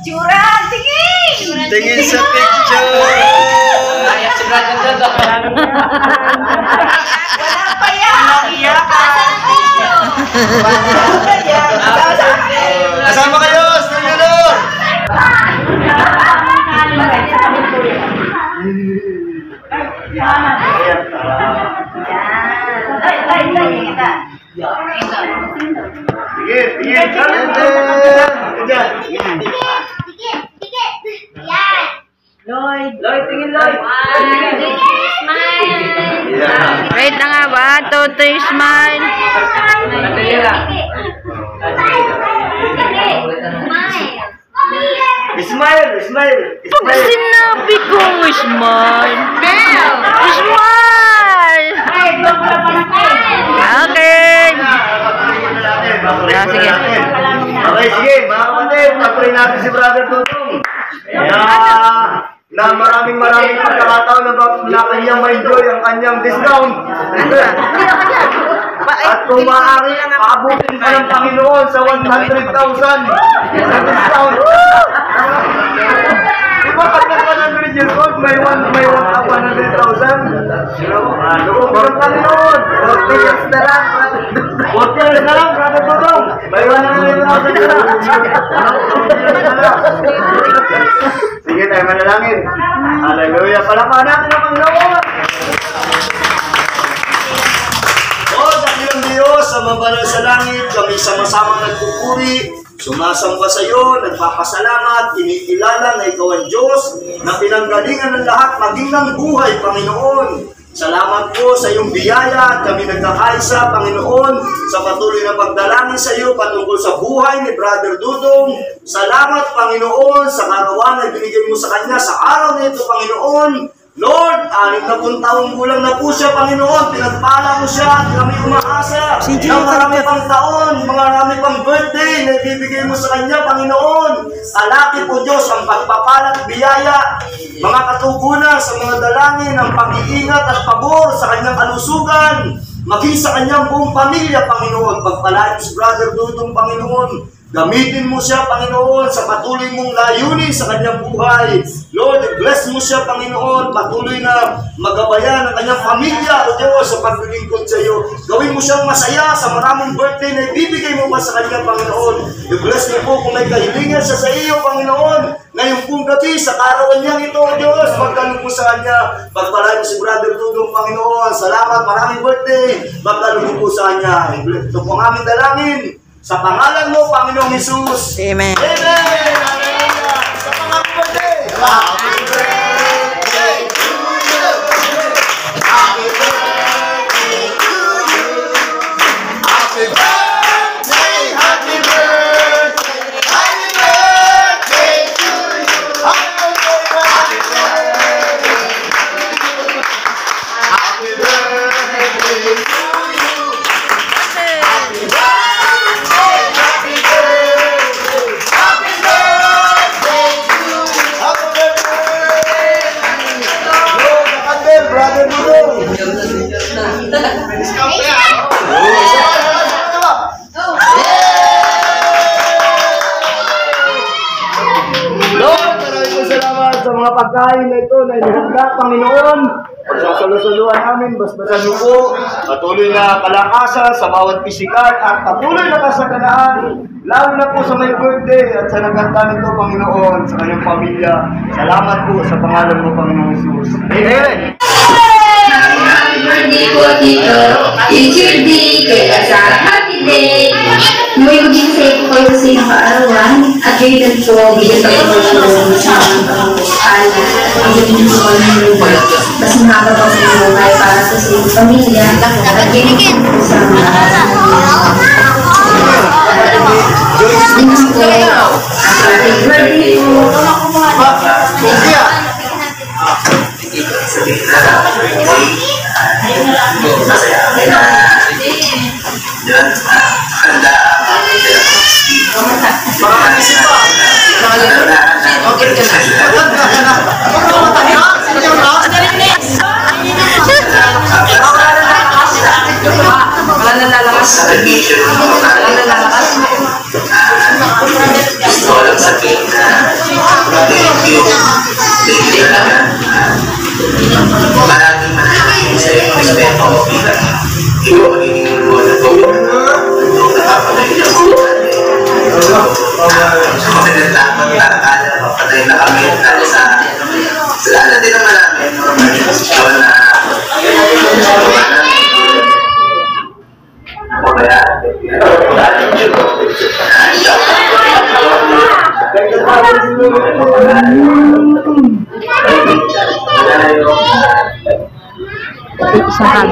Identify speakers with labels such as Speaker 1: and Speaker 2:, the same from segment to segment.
Speaker 1: Curang, tingin!
Speaker 2: Tingin sa picture!
Speaker 1: Wala pa yan!
Speaker 2: Kasama kayo! Studio!
Speaker 1: Lloyd, tingin Lloyd.
Speaker 3: Wait na nga ba? 2, 3, smile.
Speaker 2: Smile! Smile!
Speaker 3: Pag sinabi ko, smile. Smile! Okay. Sige.
Speaker 2: Okay, sige. Mga kapatid, pag-pray natin si Brother Dudong. Na maraming pagkakataon na kanyang ma-enjoy ang kanyang discount. At kung maaari, paabutin pa ng Panginoon sa 100,000 sa discount. Diba pag nag-100 years old, may 100,000? Loob ng Panginoon. 40 years na lang. 40 years na lang, Brother Dudong. May 100,000 na lang. Sige tayo manalangin. Hallelujah. Palakpakan natin ang Panginoon. O dakilang Diyos, sa mabanal sa langit, kami sama-sama nagpupuri, sumasamba sa iyo, nagpapasalamat, kinikilala na ikaw ang Diyos, na pinanggalingan ng lahat, maging ng buhay, Panginoon. Salamat po sa iyong biyaya at kami nagkakaisa, Panginoon, sa patuloy na pagdalangin sa iyo patungkol sa buhay ni Brother Dudong. Salamat, Panginoon, sa karawan na binigay mo sa kanya sa araw na ito, Panginoon. Lord, 60 taong gulang na po siya, Panginoon. Pinagpala mo siya at kami umaasa na marami pang taon, marami pang birthday na ibibigay mo sa kanya, Panginoon. Alaki po, Diyos, ang pagpapala at biyaya, mga katugunan sa mga dalangin, ang pag-iingat at pabor sa kanyang kalusugan, maging sa kanyang buong pamilya, Panginoon. Pagpalain si Brother Dudong, Panginoon. Gamitin mo siya, Panginoon, sa patuloy mong layunin sa kanyang buhay. Lord, bless mo siya, Panginoon, patuloy na magabayan ang kanyang pamilya, O Diyos, sa paglilingkod sa iyo. Gawin mo siyang masaya sa maraming birthday na ibibigay mo pa sa kanyang, Panginoon. I-bless mo po kung may kahilingan siya sa iyo, Panginoon. Ngayong pong gabi, sa karawan niyang ito, O Diyos, pagkalong mo sa kanya. Pagpalain mo si Brother Dudong, Panginoon. Salamat, maraming birthday. Pagkalong po sa kanya. Ito po ang aming dalangin. Sa pangalan mo, Panginoong Jesus.
Speaker 3: Amen.
Speaker 2: Amen! Hallelujah! Sa pangalan mo, Happy birthday to you! Happy birthday to you! Happy birthday! Happy birthday! Happy birthday to you! Happy birthday! Happy birthday to you! Happy birthday! Brother Dudong. Lord, maraming salamat sa mga pagkain na ito na inihanda, Panginoon. Pagsasalusuluan namin, basbasan mo po, patuloy na kalakasan sa bawat pisikal at patuloy na kasaganaan, lalo na po sa may birthday at sa nagkanta nito, Panginoon, sa kanyang pamilya. Salamat po sa pangalan mo, Panginoon Jesus. Amen!
Speaker 4: Birthday ko dito, it's your day, kaya sa happy day. May maging safe ko kayo sa inyong kaarawan at kailan ko bigyan ako ng sa ala. Bigyan ko ng lupa. Mas mahaba pa sa inyo kaya para sa inyong pamilya at kailan ko sa mga happy birthday po.
Speaker 5: Maraming sa iyong respeto bilang ikaw ang ininulungan ng COVID nung nakapagay ng sa mga naglaman para mapatay na kami dahil sa lala din naman namin posisyon na o kaya dahil
Speaker 3: Isahan.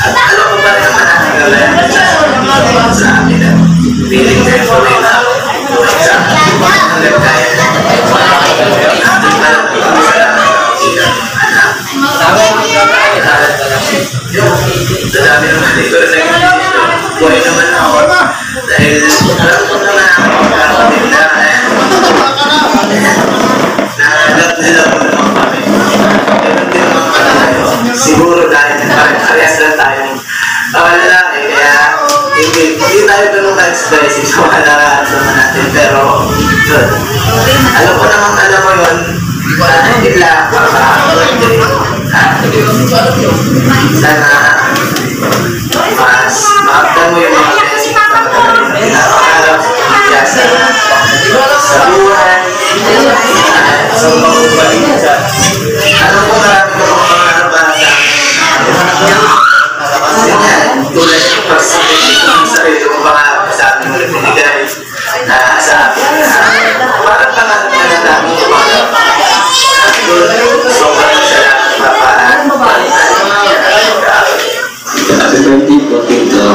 Speaker 5: alam ko pa rin naman natin sa amin na feeling na ito rin na sa amin kaya dami naman dito buhay naman ako dahil alam ko naman ako nakakapin na nahanap nila mo naman kami ganun din naman pala tayo siguro dahil parehas lang tayong lalaki kaya hindi tayo ganun ka-expressive sa mga nararamdaman natin pero yun alam ko naman alam mo yun hindi lang birthday sana mas maaktan mo yung mga blessing na pangarap sa buhay sa mga ubalita alam ko marami ko mga pangarap para sa akin tulad yung pagsasabi ng sarili ko pangarap sa akin mo binigay sa akin parang pangarap na natin yung pangarap sobrang salamat Papa happy birthday po Tito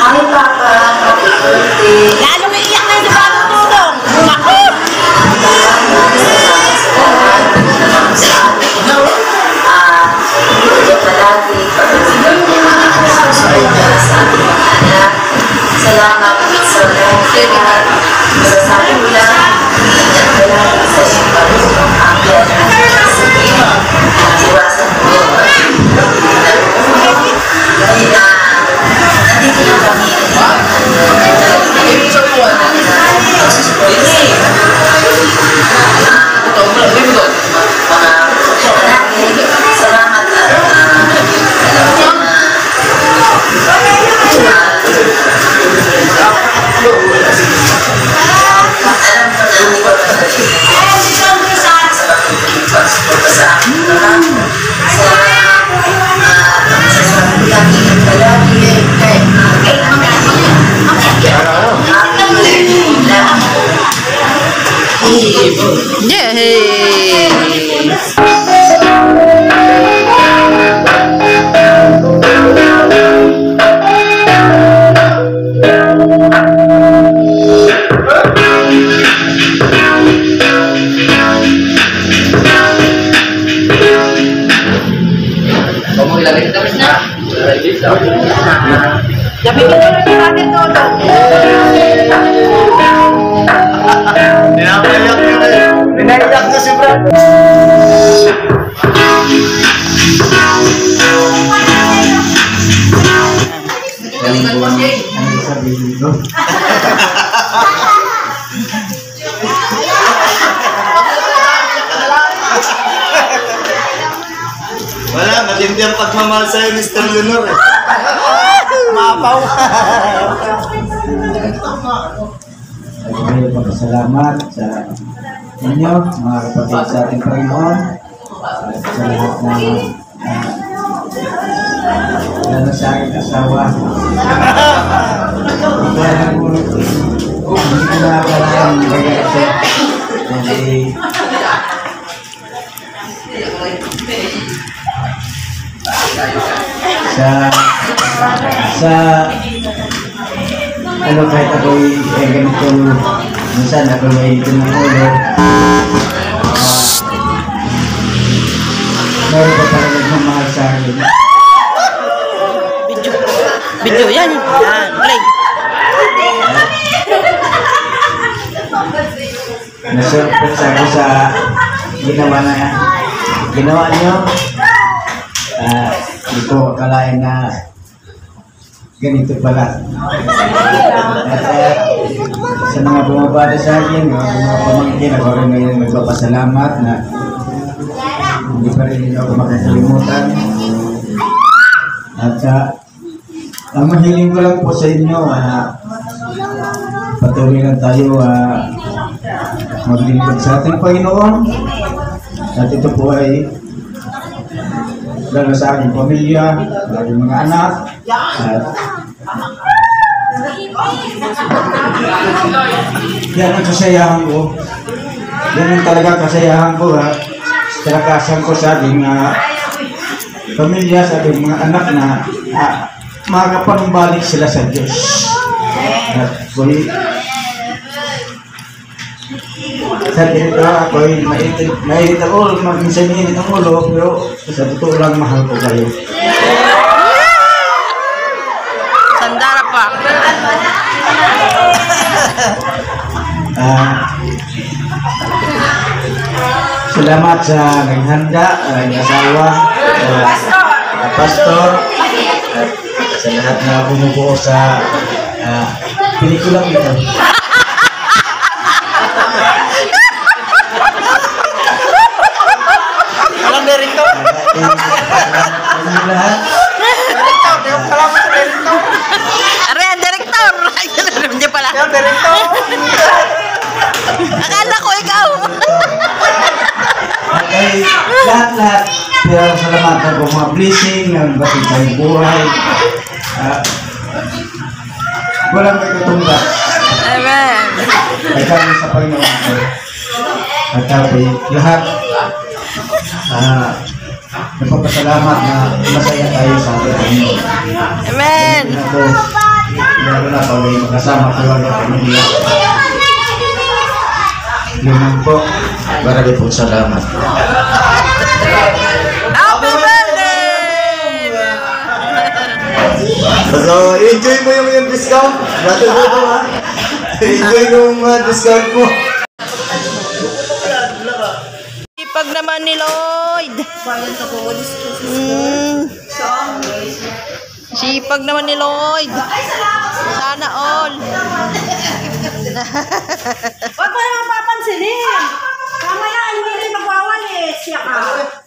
Speaker 4: Hi Papa, happy birthday.
Speaker 1: Lalong iiyak na sa bagong tulong. Naku!
Speaker 2: Pinaiyak na si Brad. Wala, matindi ang pagmamahal sa'yo, Mr. Leonor. Mapaw.
Speaker 6: Ay, magpasalamat sa inyo, mga kapatid sa ating Panginoon, at sa lahat ng lalo sa aking asawa. Hindi ko nakakalang magagalit kasi ano kahit ako'y ganito minsan ako may ito ng ulo meron pa talaga magmahal sa akin.
Speaker 3: Video yan. Yan, play.
Speaker 6: Nasurprise ako sa ginawa niyo. Hindi ko akalain na ganito pala. At sa mga bumabada sa akin, mga pamangkin, ako rin ngayon nagpapasalamat na hindi pa rin ako makakalimutan. At ang mahiling ko lang po sa inyo, patuloy lang tayo maglingkod sa ating Panginoon. At ito po ay lalo sa aking pamilya, aking mga anak, at yan ang kasayahan ko. Yan ang talaga kasayahan ko, kalakasan ko sa aking pamilya, sa aking mga anak na makapangbalik sila sa Diyos. At sa dito ako'y mainit ang ulo, minsan mainit ang ulo, pero sa totoo lang mahal ko kayo.
Speaker 3: Sandara pa.
Speaker 6: Salamat sa naghanda, ang asawa, pastor, at sa lahat na bumubuo sa pelikulang ito.
Speaker 1: Walang direktor.
Speaker 6: Lahat.
Speaker 3: Are, ang direktor. Hindi pala.
Speaker 1: Yung direktor.
Speaker 3: Akala ko ikaw.
Speaker 6: Okay, lahat-lahat. Pero salamatan ko mga blessing, ang batid sa buhay. Walang may tutungga.
Speaker 3: Amen.
Speaker 6: Ay kami sa Panginoon ko. At kami lahat nagpapasalamat na masaya tayo sa Panginoon.
Speaker 3: Amen.
Speaker 6: Ako, lalo na pag may makasama ko ang pamilya. Yun lang po. Marami pong salamat.
Speaker 3: Happy birthday!
Speaker 2: So, enjoy mo yung discount. Natin mo ba, ha?
Speaker 6: Enjoy yung discount mo.
Speaker 3: Sipag naman ni Lloyd. Sipag naman ni Lloyd. Sana all.
Speaker 1: Huwag mo naman papansinin. Mamaya, hindi rin magwawalis. Siya ka.